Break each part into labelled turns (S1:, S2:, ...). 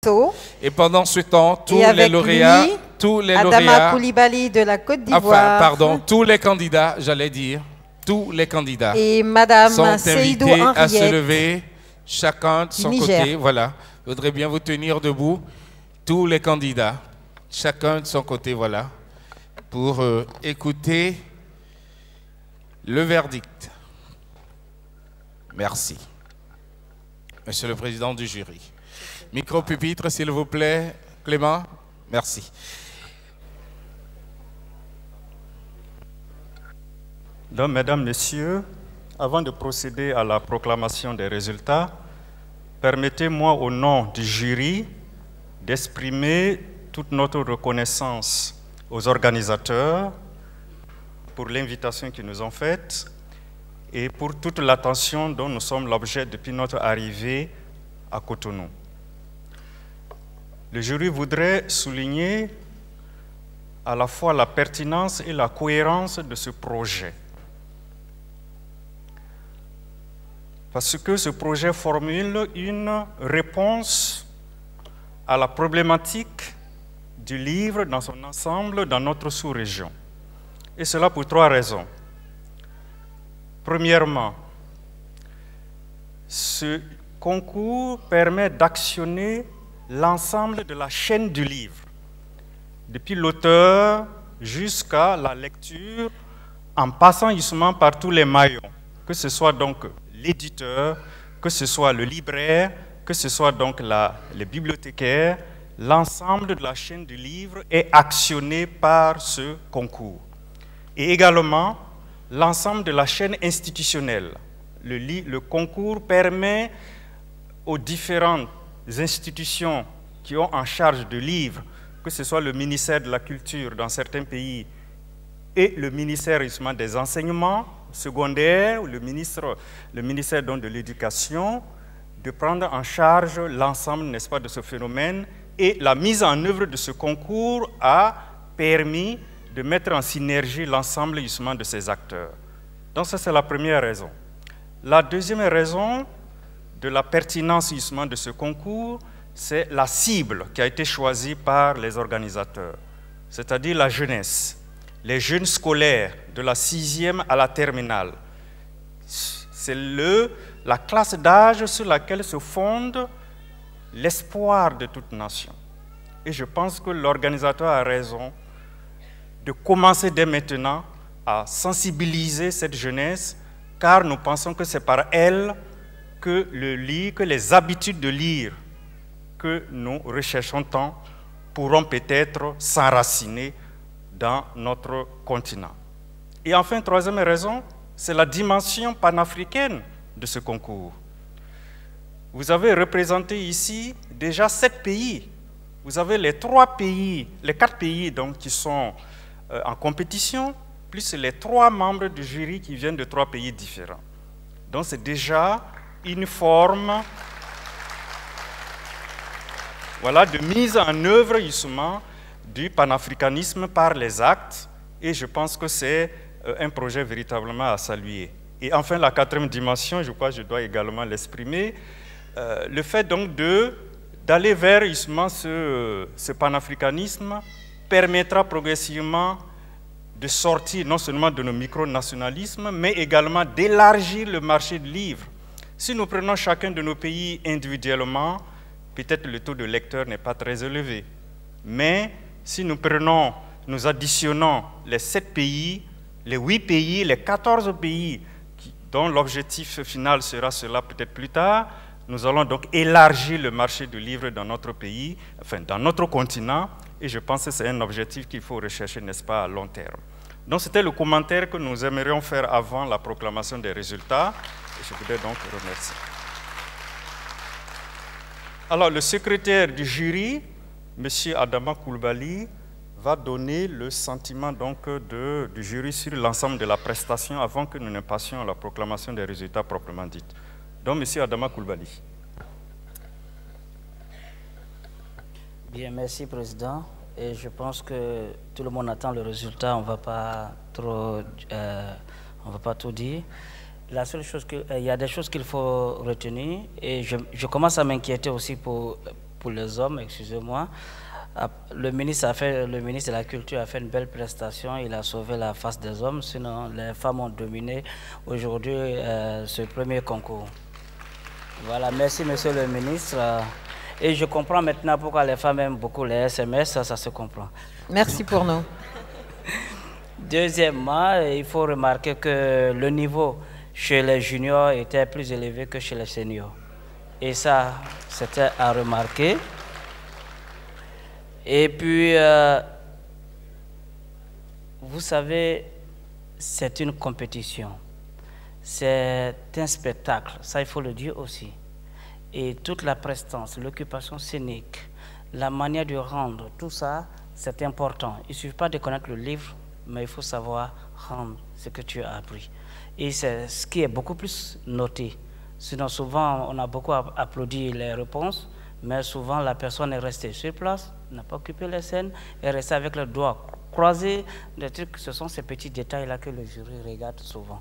S1: Christo.
S2: Et pendant ce temps, tous les lauréats,
S1: Adama Coulibaly de la Côte d'Ivoire.
S2: Enfin, pardon, tous les candidats, j'allais dire, tous les candidats
S1: et Madame
S2: sont
S1: Seydou
S2: invités
S1: Henriette
S2: à se lever, chacun de son
S1: Niger.
S2: côté. Voilà, je voudrais bien vous tenir debout, tous les candidats, chacun de son côté, voilà, pour écouter le verdict. Merci. Monsieur le Président du jury. Micro-pupitre, s'il vous plaît. Clément, merci.
S3: Donc, mesdames, messieurs, avant de procéder à la proclamation des résultats, permettez-moi au nom du jury d'exprimer toute notre reconnaissance aux organisateurs pour l'invitation qu'ils nous ont faite et pour toute l'attention dont nous sommes l'objet depuis notre arrivée à Cotonou. Le jury voudrait souligner à la fois la pertinence et la cohérence de ce projet. Parce que ce projet formule une réponse à la problématique du livre dans son ensemble dans notre sous-région. Et cela pour 3 raisons. Premièrement, ce concours permet d'actionner l'ensemble de la chaîne du livre, depuis l'auteur jusqu'à la lecture, en passant justement par tous les maillons, que ce soit donc l'éditeur, que ce soit le libraire, que ce soit donc les bibliothécaires, l'ensemble de la chaîne du livre est actionné par ce concours. Et également, l'ensemble de la chaîne institutionnelle. Le concours permet aux différentes institutions qui ont en charge de livres, que ce soit le ministère de la Culture dans certains pays et le ministère justement des enseignements secondaires, ou le ministère donc de l'Éducation, de prendre en charge l'ensemble, n'est-ce pas, de ce phénomène. Et la mise en œuvre de ce concours a permis de mettre en synergie l'ensemble justement de ces acteurs. Donc ça, c'est la première raison. La deuxième raison de la pertinence justement de ce concours, c'est la cible qui a été choisie par les organisateurs, c'est-à-dire la jeunesse, les jeunes scolaires de la 6e à la terminale. C'est la classe d'âge sur laquelle se fonde l'espoir de toute nation. Et je pense que l'organisateur a raison de commencer dès maintenant à sensibiliser cette jeunesse, car nous pensons que c'est par elle que les habitudes de lire que nous recherchons tant pourront peut-être s'enraciner dans notre continent. Et enfin, troisième raison, c'est la dimension panafricaine de ce concours. Vous avez représenté ici déjà 7 pays. Vous avez les 4 pays donc, qui sont en compétition, plus les 3 membres du jury qui viennent de 3 pays différents. Donc c'est déjà une forme de mise en œuvre justement du panafricanisme par les actes, et je pense que c'est un projet véritablement à saluer. Et enfin, la 4e dimension, je crois que je dois également l'exprimer, le fait donc d'aller vers justement ce panafricanisme permettra progressivement de sortir non seulement de nos micronationalismes, mais également d'élargir le marché du livre. Si nous prenons chacun de nos pays individuellement, peut-être le taux de lecteurs n'est pas très élevé. Mais si nous additionnons les 7 pays, les 8 pays, les 14 pays, dont l'objectif final sera cela peut-être plus tard, nous allons donc élargir le marché du livre dans notre pays, enfin dans notre continent, et je pense que c'est un objectif qu'il faut rechercher, n'est-ce pas, à long terme. Donc c'était le commentaire que nous aimerions faire avant la proclamation des résultats, et je voudrais donc remercier. Alors le secrétaire du jury, M. Adama Coulibaly, va donner le sentiment donc du jury sur l'ensemble de la prestation avant que nous ne passions à la proclamation des résultats proprement dite. Donc, M. Adama Coulibaly.
S4: Bien, merci, Président. Et je pense que tout le monde attend le résultat, on ne va pas tout dire. La seule chose il y a des choses qu'il faut retenir, et je commence à m'inquiéter aussi pour pour les hommes, excusez-moi. Le ministre de la Culture a fait une belle prestation, il a sauvé la face des hommes, sinon les femmes ont dominé aujourd'hui ce premier concours. Voilà, merci monsieur le ministre. Et je comprends maintenant pourquoi les femmes aiment beaucoup les SMS, ça se comprend.
S1: Merci pour nous.
S4: Deuxièmement, il faut remarquer que le niveau chez les juniors était plus élevé que chez les seniors. Et ça, c'était à remarquer. Et puis, vous savez, c'est une compétition. C'est un spectacle, ça il faut le dire aussi. Et toute la prestance, l'occupation scénique, la manière de rendre, tout ça, c'est important. Il ne suffit pas de connaître le livre, mais il faut savoir rendre ce que tu as appris. Et c'est ce qui est beaucoup plus noté. Sinon, souvent, on a beaucoup applaudi les réponses, mais souvent, la personne est restée sur place, n'a pas occupé les scènes, est restée avec le doigt croisé. Des trucs, ce sont ces petits détails-là que le jury regarde souvent.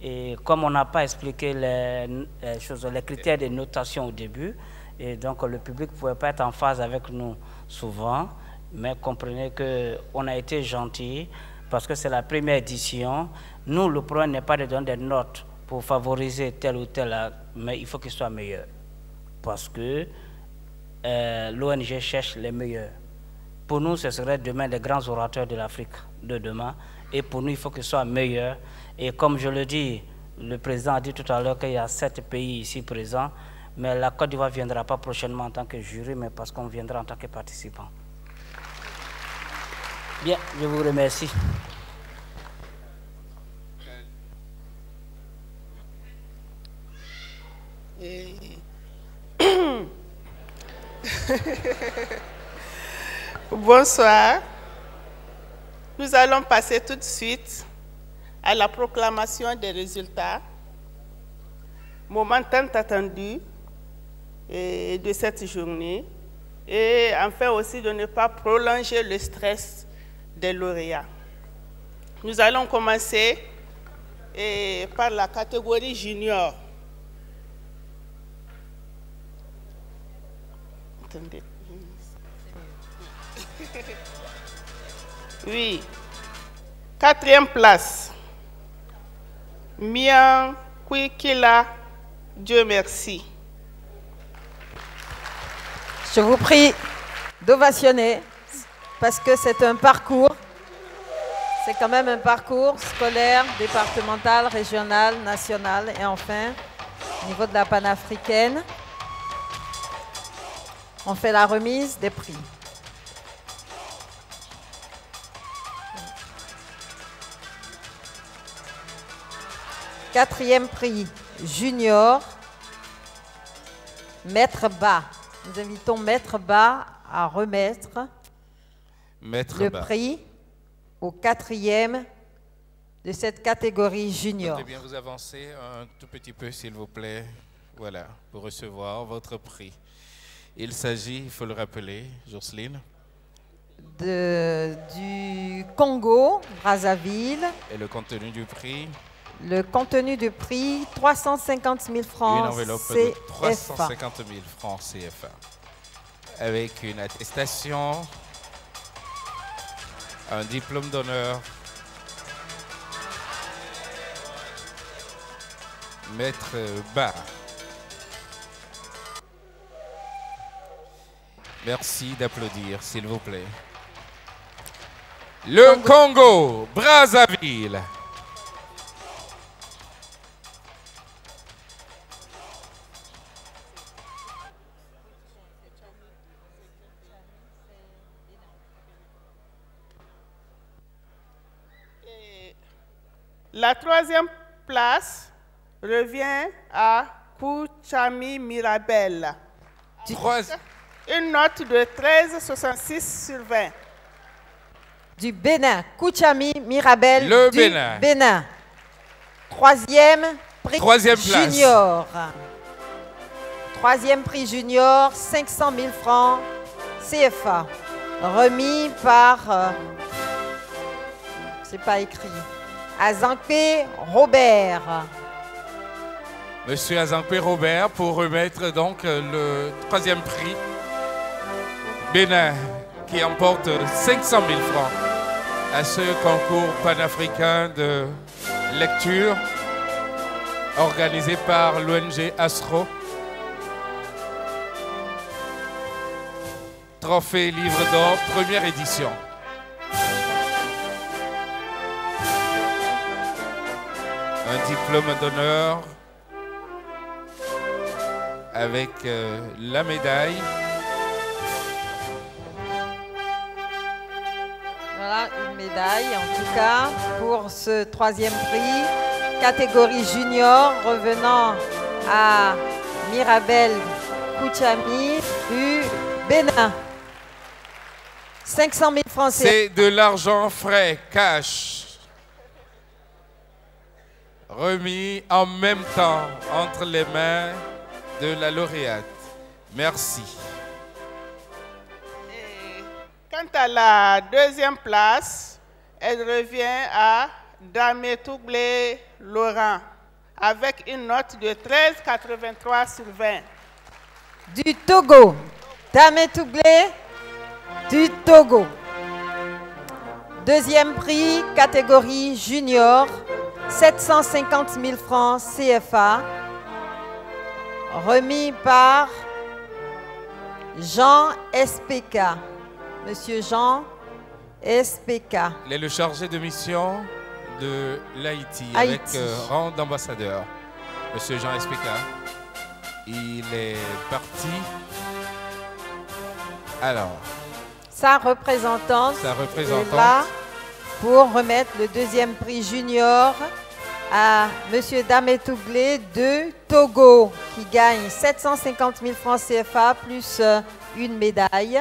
S4: Et comme on n'a pas expliqué les critères de notation au début, et donc le public ne pouvait pas être en phase avec nous souvent, mais comprenez qu'on a été gentil parce que c'est la première édition. Nous, le problème n'est pas de donner des notes pour favoriser tel ou tel, mais il faut qu'il soit meilleur. Parce que l'ONG cherche les meilleurs. Pour nous, ce serait demain les grands orateurs de l'Afrique de demain. Et pour nous, il faut qu'ils soient meilleurs. Et comme je le dis, le président a dit tout à l'heure qu'il y a 7 pays ici présents, mais la Côte d'Ivoire ne viendra pas prochainement en tant que jury, mais parce qu'on viendra en tant que participant. Bien, je vous remercie.
S5: Bonsoir. Nous allons passer tout de suite à la proclamation des résultats. Moment tant attendu de cette journée et enfin aussi de ne pas prolonger le stress des lauréats. Nous allons commencer par la catégorie junior. Attendez. Oui. 4e place. Mian Kwikila, Dieu merci.
S1: Je vous prie d'ovationner parce que c'est un parcours. C'est quand même un parcours scolaire, départemental, régional, national et enfin, au niveau de la panafricaine, on fait la remise des prix. Quatrième prix junior, Maître Ba. Nous invitons Maître Ba à remettre le prix au 4e de cette catégorie junior.
S2: Vous bien vous avancer un tout petit peu, s'il vous plaît, voilà, pour recevoir votre prix. Il s'agit, il faut le rappeler, Jocelyne,
S1: du Congo, Brazzaville.
S2: Et le contenu du prix?
S1: Le contenu du prix, 350 000 francs CFA. Une enveloppe de
S2: 350 000 francs CFA. Avec une attestation, un diplôme d'honneur, Maître Ba. Merci d'applaudir, s'il vous plaît. Le Congo, Brazzaville.
S5: La 3e place revient à Kouchami Mirabel. Une note de 13,66 sur 20.
S1: Du Bénin, Kouchami Mirabel
S2: le
S1: du
S2: Bénin.
S1: 3e prix junior.
S2: Place.
S1: 3e prix junior, 500 000 francs CFA. Remis par... c'est pas écrit. Azankwe Robert.
S2: Monsieur Azankwe Robert pour remettre donc le 3e prix Bénin qui emporte 500 000 francs à ce concours panafricain de lecture organisé par l'ONG ASRO. Trophée Livre d'Or, première édition. Un diplôme d'honneur avec la médaille.
S1: Voilà, une médaille en tout cas pour ce troisième prix, catégorie junior, revenant à Mirabel Kouchami du Bénin. 500 000 francs.
S2: C'est de l'argent frais, cash, remis en même temps entre les mains de la lauréate. Merci.
S5: Et quant à la deuxième place, elle revient à Damé Touglé Laurent avec une note de 13,83 sur 20.
S1: Du Togo. Damé Touglé du Togo. Deuxième prix, catégorie junior, 750 000 francs CFA, remis par Jean SPK. Monsieur Jean SPK.
S2: Il est le chargé de mission de l'Haïti avec rang d'ambassadeur. Monsieur Jean SPK. Il est parti. Alors.
S1: Sa représentante est là pour remettre le deuxième prix junior à Monsieur Damé Touglé de Togo qui gagne 750 000 francs CFA plus une médaille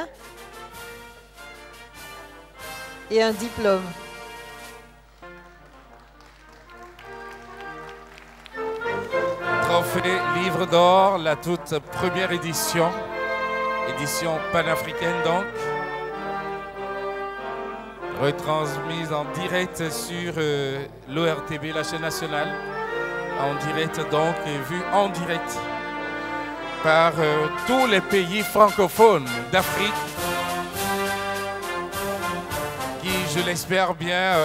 S1: et un diplôme.
S2: Trophée Livre d'Or, la toute première édition, édition panafricaine donc, retransmise en direct sur l'ORTB, la chaîne nationale, en direct donc et vue en direct par tous les pays francophones d'Afrique qui, je l'espère bien,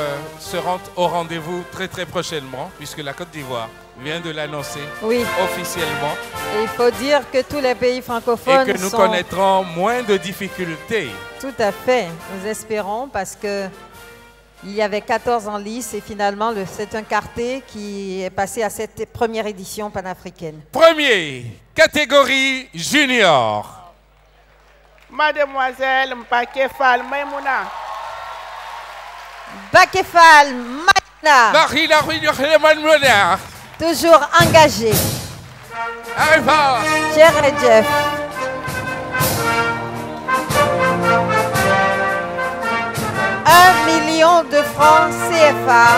S2: seront au rendez-vous très très prochainement puisque la Côte d'Ivoire vient de l'annoncer officiellement.
S1: Et il faut dire que tous les pays francophones
S2: et que nous connaîtrons moins de difficultés.
S1: Tout à fait, nous espérons parce que il y avait 14 en lice et finalement c'est un quartet qui est passé à cette première édition panafricaine.
S2: Premier, catégorie junior.
S5: Mademoiselle Mbakefal Maimouna.
S1: Mbakefal Maimouna. Toujours engagé. Cher Jeff. $1 million de francs CFA.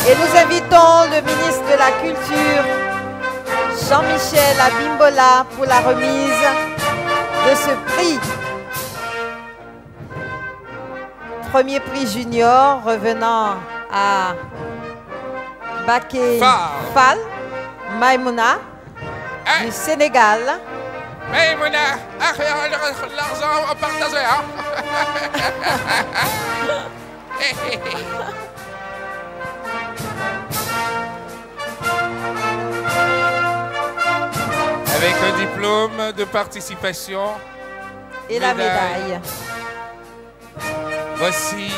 S1: Et nous invitons le ministre de la Culture, Jean-Michel Abimbola, pour la remise de ce prix. Premier prix junior revenant à Baké Fall Maimouna du Sénégal.
S2: Maimouna, l'argent à partager. Avec un diplôme de participation
S1: et la médaille.
S2: Voici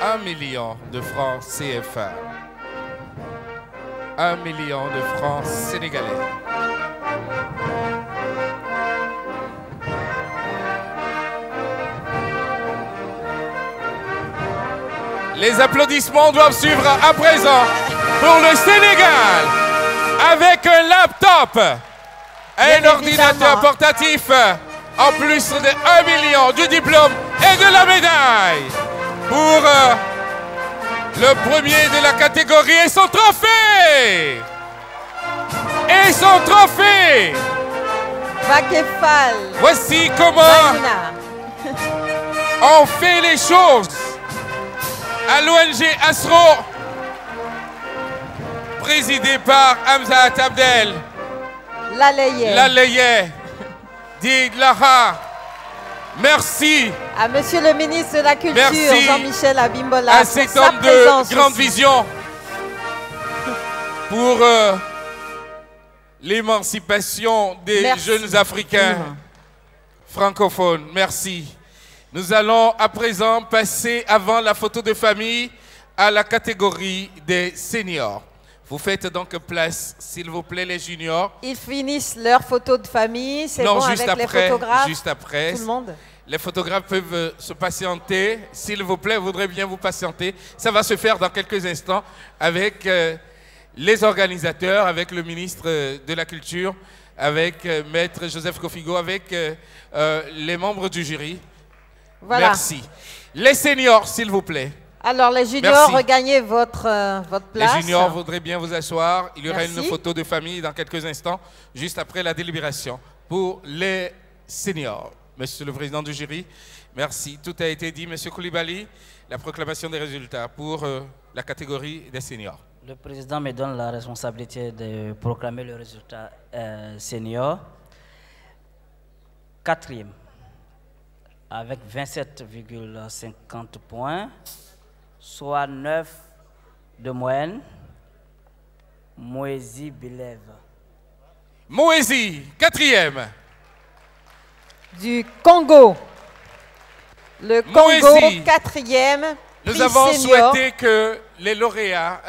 S2: 1 million de francs CFA. 1 million de francs sénégalais. Les applaudissements doivent suivre à présent pour le Sénégal avec un laptop et un ordinateur portatif en plus de 1 million du diplôme et de la médaille pour le premier de la catégorie et son trophée. Et son trophée.
S1: Bakefal.
S2: Voici comment on fait les choses à l'ONG ASRO, présidé par Hamza Abdel
S1: Lalayé.
S2: Didlaha. Merci.
S1: À Monsieur le ministre de la Culture, Jean-Michel Abimbola,
S2: à cet homme de grande vision pour l'émancipation des jeunes Africains francophones. Merci. Nous allons à présent passer, avant la photo de famille, à la catégorie des seniors. Vous faites donc place, s'il vous plaît, les juniors.
S1: Ils finissent leur photo de famille, c'est bon avec les photographes.
S2: Juste après.
S1: Tout le monde.
S2: Les photographes peuvent se patienter. S'il vous plaît, je voudrais bien vous patienter. Ça va se faire dans quelques instants avec les organisateurs, avec le ministre de la Culture, avec Maître Joseph Kofigo, avec les membres du jury. Voilà. Merci. Les seniors, s'il vous plaît.
S1: Alors, les juniors, regagnez votre place.
S2: Les juniors voudraient bien vous asseoir. Il y aura une photo de famille dans quelques instants, juste après la délibération. Pour les seniors, Monsieur le Président du jury, merci. Tout a été dit. Monsieur Koulibaly, la proclamation des résultats pour la catégorie des seniors.
S4: Le Président me donne la responsabilité de proclamer le résultat senior. 4e, avec 27,50 points. Soit 9 de moyenne, Moési Bilev.
S2: Moési, 4e.
S1: Du Congo. Le Congo, 4e.
S2: Nous avons souhaité que les lauréats,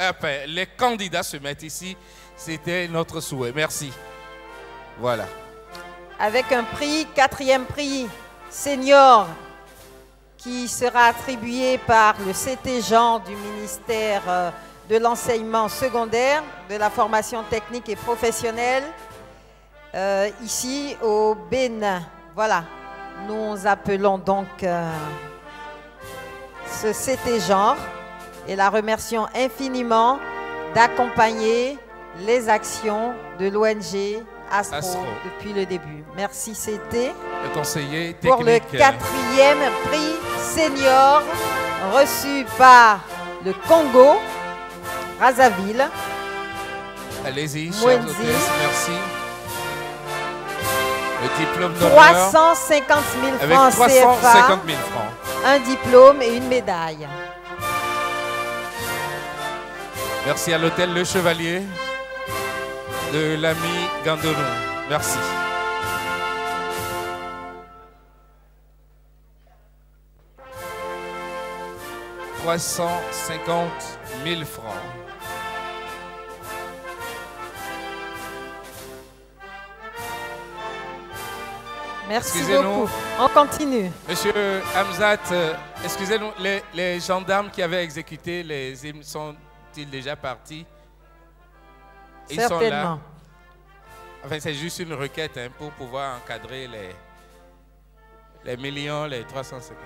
S2: les candidats se mettent ici. C'était notre souhait. Merci. Voilà.
S1: Avec un prix, 4e prix senior, qui sera attribué par le CT Jean du ministère de l'enseignement secondaire, de la formation technique et professionnelle, ici au Bénin. Voilà, nous appelons donc ce CT Jean et la remercions infiniment d'accompagner les actions de l'ONG Astro depuis le début. Merci CT.
S2: Le conseiller technique.
S1: Pour le 4e prix senior reçu par le Congo, Brazzaville.
S2: Allez-y, chers hôtesses, merci. Le diplôme d'honneur.
S1: 350 000
S2: avec
S1: francs
S2: 350 000
S1: CFA,
S2: francs.
S1: un diplôme et une médaille.
S2: Merci à l'hôtel Le Chevalier de l'ami Gandonou. Merci. « 350 000 francs.
S1: Merci beaucoup. On continue.
S2: Monsieur Hamzat, excusez-nous, les gendarmes qui avaient exécuté les hymnes sont-ils déjà partis? Ils sont là. Enfin, c'est juste une requête pour pouvoir encadrer les millions, les 350.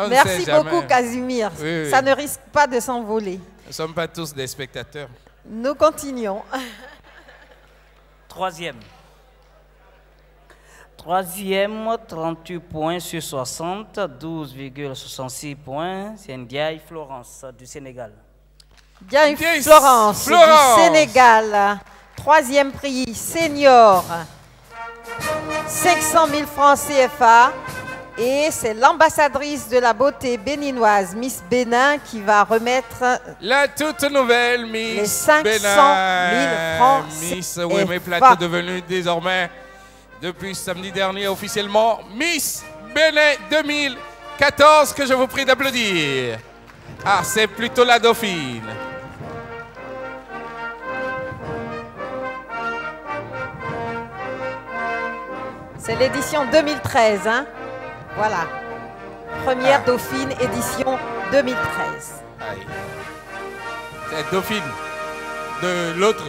S1: Merci beaucoup, Casimir. Oui. Ça ne risque pas de s'envoler.
S2: Nous ne sommes pas tous des spectateurs.
S1: Nous continuons.
S4: 3e, 38 points sur 60, 12,66 points. C'est Ndiaye Florence du Sénégal.
S1: Ndiaye Florence du Sénégal. 3e prix senior. 500 000 francs CFA. Et c'est l'ambassadrice de la beauté béninoise, Miss Bénin, qui va remettre
S2: la toute nouvelle Miss
S1: les 500 000 francs
S2: Miss Wemé Plateau, devenue désormais, depuis samedi dernier, officiellement Miss Bénin 2014, que je vous prie d'applaudir. Ah, c'est plutôt la dauphine.
S1: C'est l'édition 2013, hein? Voilà. Première Dauphine, édition 2013.
S2: Aïe. C'est Dauphine de l'autre.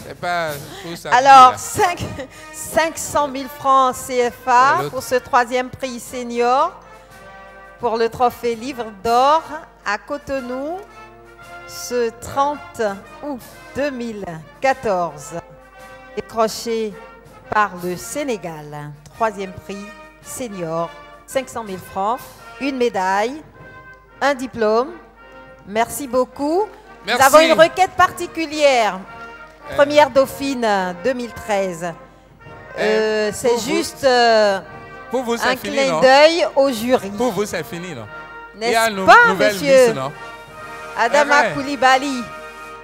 S2: C'est pas tout ça.
S1: Alors, 500 000 francs CFA pour ce 3e prix senior, pour le trophée Livre d'Or à Cotonou, ce 30 août 2014, décroché par le Sénégal. 3e prix senior, 500 000 francs, une médaille, un diplôme. Merci beaucoup.
S2: Merci.
S1: Nous avons une requête particulière. Première Dauphine 2013. C'est juste
S2: pour vous,
S1: un
S2: fini,
S1: clin d'œil au jury.
S2: Pour vous, c'est fini, non?
S1: N'est-ce pas, monsieur
S2: Miss, non?
S1: Adama Koulibaly?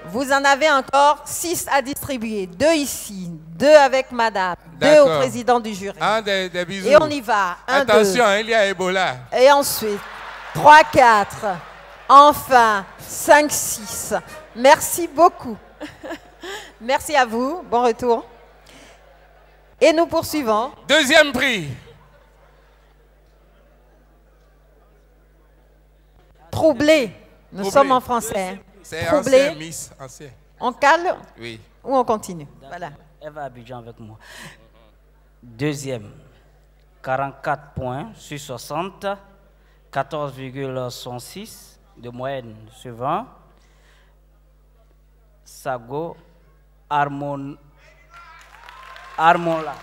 S1: Vous en avez encore 6 à distribuer. 2 ici, 2 avec madame, 2 au président du jury.
S2: Des bisous.
S1: Et on y va. 1,
S2: attention,
S1: 2.
S2: Il y a Ebola.
S1: Et ensuite, 3, 4. Enfin, 5, 6. Merci beaucoup. Merci à vous. Bon retour. Et nous poursuivons.
S2: Deuxième prix.
S1: Troublé. Nous sommes en français.
S2: C'est
S1: Troublé.
S2: ancien, Miss. Ancien.
S1: On cale?
S2: Oui.
S1: Ou on continue? Voilà.
S4: Elle va à Abidjan avec moi. Deuxième, 44 points sur 60, 14,66 de moyenne sur 20. Sago Harmola. Voilà.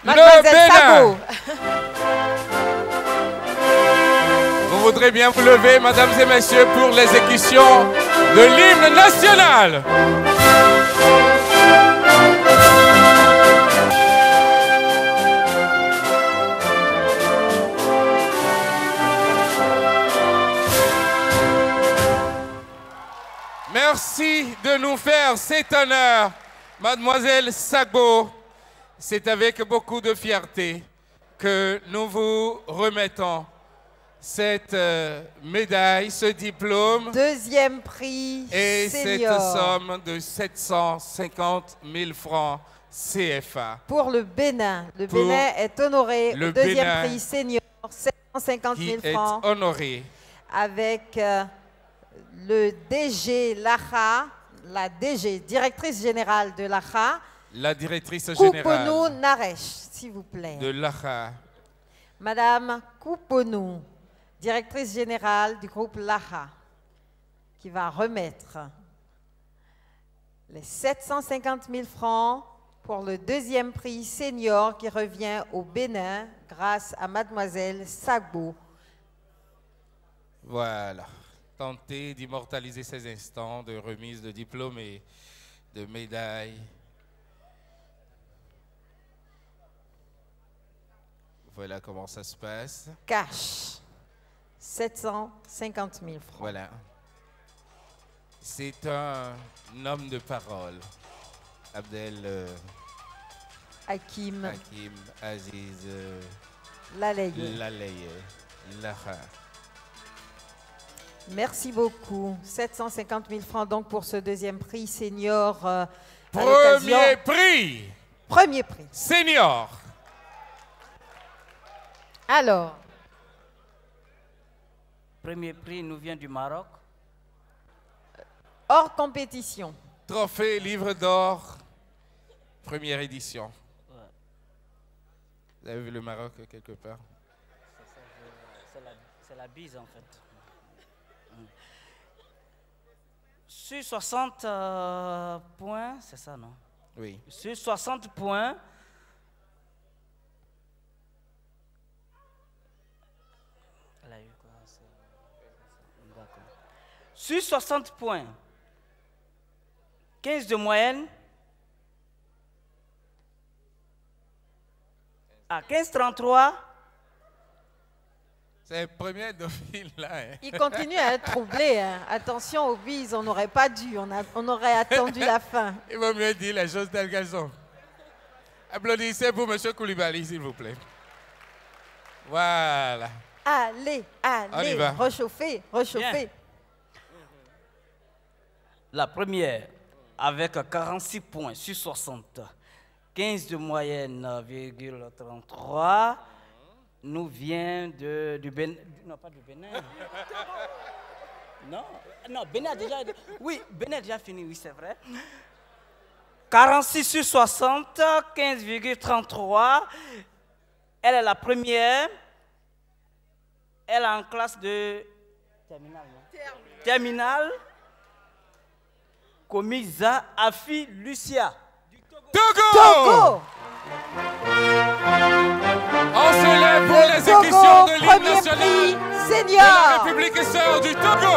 S1: Mademoiselle Sago.
S2: Vous voudrez bien vous lever, mesdames et messieurs, pour l'exécution de l'hymne national. Merci de nous faire cet honneur, mademoiselle Sago. C'est avec beaucoup de fierté que nous vous remettons cette médaille, ce diplôme.
S1: Deuxième prix
S2: et
S1: senior.
S2: cette somme de 750 000 francs CFA.
S1: Pour le Bénin. Le Bénin est honoré au deuxième prix senior, 750 000 francs.
S2: Qui est honoré.
S1: Avec le DG Laha, la DG, directrice générale de Laha.
S2: La directrice générale.
S1: Kouponou Naresh, s'il vous plaît.
S2: De Laha.
S1: Madame Kouponou, directrice générale du groupe Laha, qui va remettre les 750 000 francs pour le deuxième prix senior qui revient au Bénin grâce à mademoiselle Sago.
S2: Voilà. Tenter d'immortaliser ces instants de remise de diplômes et de médailles. Voilà comment ça se passe.
S1: Cash. 750 000 francs.
S2: Voilà. C'est un homme de parole. Abdel
S1: Hakim
S2: Aziz
S1: Laleye.
S2: Laha.
S1: Merci beaucoup. 750 000 francs donc pour ce deuxième prix senior.
S2: Premier prix.
S1: Premier prix.
S2: Senior.
S1: Alors.
S4: Premier prix nous vient du Maroc.
S1: Hors compétition.
S2: Trophée Livre d'Or, première édition.
S4: Ouais.
S2: Vous avez vu le Maroc quelque part?
S4: C'est la bise en fait. Sur 60 points, c'est ça, non?
S2: Oui.
S4: Sur 60 points, elle a eu quoi? D'accord. Sur 60 points, 15 de moyenne. À 15,33.
S2: C'est le premier Dauphine là. Hein.
S1: Il continue à être troublé. Hein. Attention aux bises, on n'aurait pas dû, on aurait attendu la fin.
S2: Il vaut mieux dire les choses telles qu'elles sont. Applaudissez pour M. Koulibaly, s'il vous plaît. Voilà.
S1: Allez,
S2: On y va.
S1: Rechauffer.
S4: Bien. La première, avec 46 points sur 60, 15 de moyenne, 33, nous vient du Bénin. Non, pas du Bénin. Non, Bénin a déjà... Oui, Bénin a déjà fini, oui, c'est vrai. 46 sur 60, 15,33. Elle est la première. Elle est en classe de... Terminale, non? Terminale. Komiza Afi Lucia.
S1: Togo.
S2: On se lève pour l'exécution de l'hymne
S1: premier
S2: national
S1: prix
S2: de la
S1: senior.
S2: République sœur du Togo.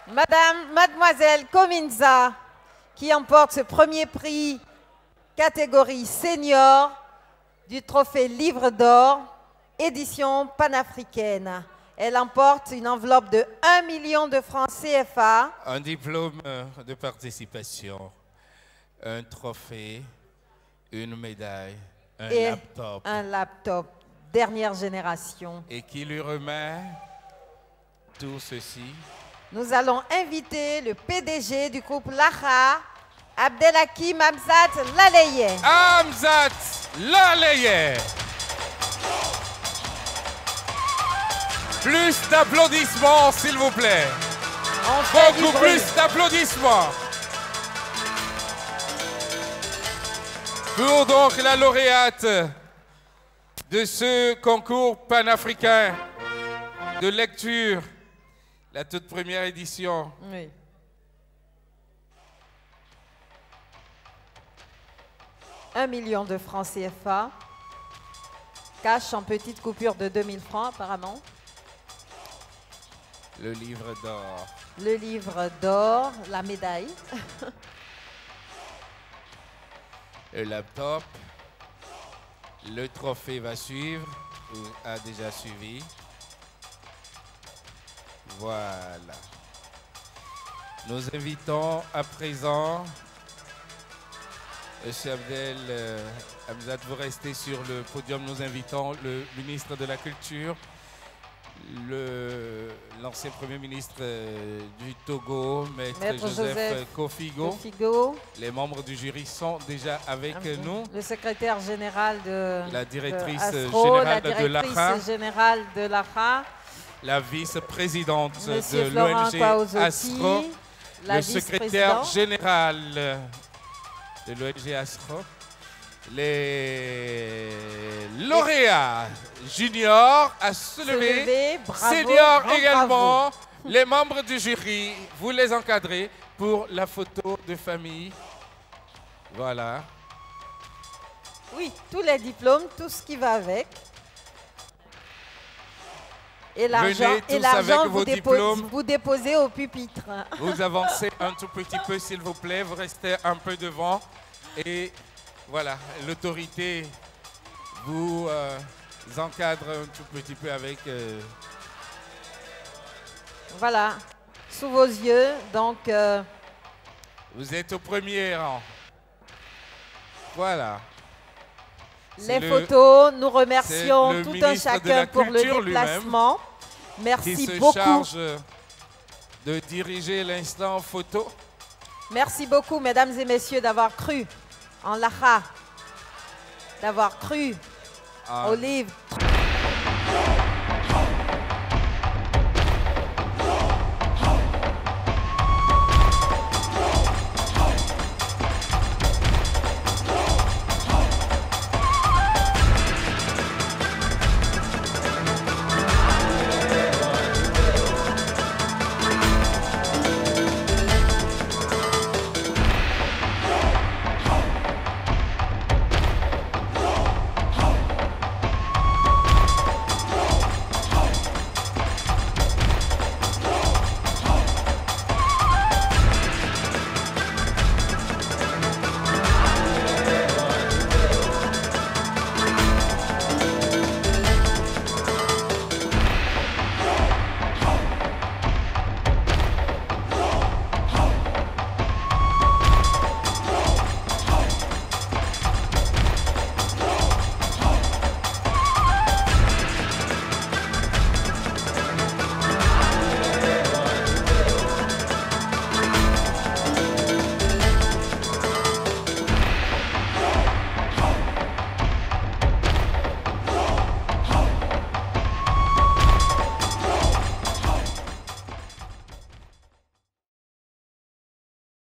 S1: Mademoiselle Kominza, qui emporte ce premier prix catégorie senior du trophée Livre d'Or, édition panafricaine. Elle emporte une enveloppe de 1 million de francs CFA.
S2: Un diplôme de participation, un trophée, une médaille,
S1: un laptop dernière génération.
S2: Et qui lui remet tout ceci.
S1: Nous allons inviter le PDG du groupe Laha, Abdelhakim Hamzat Laleye.
S2: Hamzat Laleye. Plus d'applaudissements, s'il vous plaît. Beaucoup plus d'applaudissements. Pour donc la lauréate de ce concours panafricain de lecture, la toute première édition.
S1: Oui. $1 million de francs CFA, cash en petite coupure de 2000 francs apparemment.
S2: Le livre d'or.
S1: Le livre d'or, la médaille.
S2: Le laptop. Le trophée va suivre, ou a déjà suivi. Voilà. Nous invitons à présent, M. Abdel Hamzat, vous restez sur le podium. Nous invitons le ministre de la Culture, l'ancien Premier ministre du Togo, Maître Joseph Kofigo. Les membres du jury sont déjà avec nous.
S1: Le secrétaire général de
S2: la directrice
S1: générale de l'AFRA.
S2: La vice-présidente de l'ONG ASRO. Le secrétaire général de l'ONG ASRO. Les lauréats juniors à se lever, seniors également, les membres du jury, vous les encadrez pour la photo de famille. Voilà.
S1: Oui, tous les diplômes, tout ce qui va avec. Et l'argent, vous déposez au pupitre.
S2: Vous avancez un tout petit peu, s'il vous plaît, vous restez un peu devant et voilà, l'autorité vous encadre un tout petit peu avec...
S1: Voilà, sous vos yeux, donc...
S2: Vous êtes au premier rang. Voilà.
S1: Les photos, nous remercions tout un chacun pour le déplacement. Merci beaucoup.
S2: Qui se charge de diriger l'instant photo.
S1: Merci beaucoup, mesdames et messieurs, d'avoir cru en Laha, d'avoir cru au livre.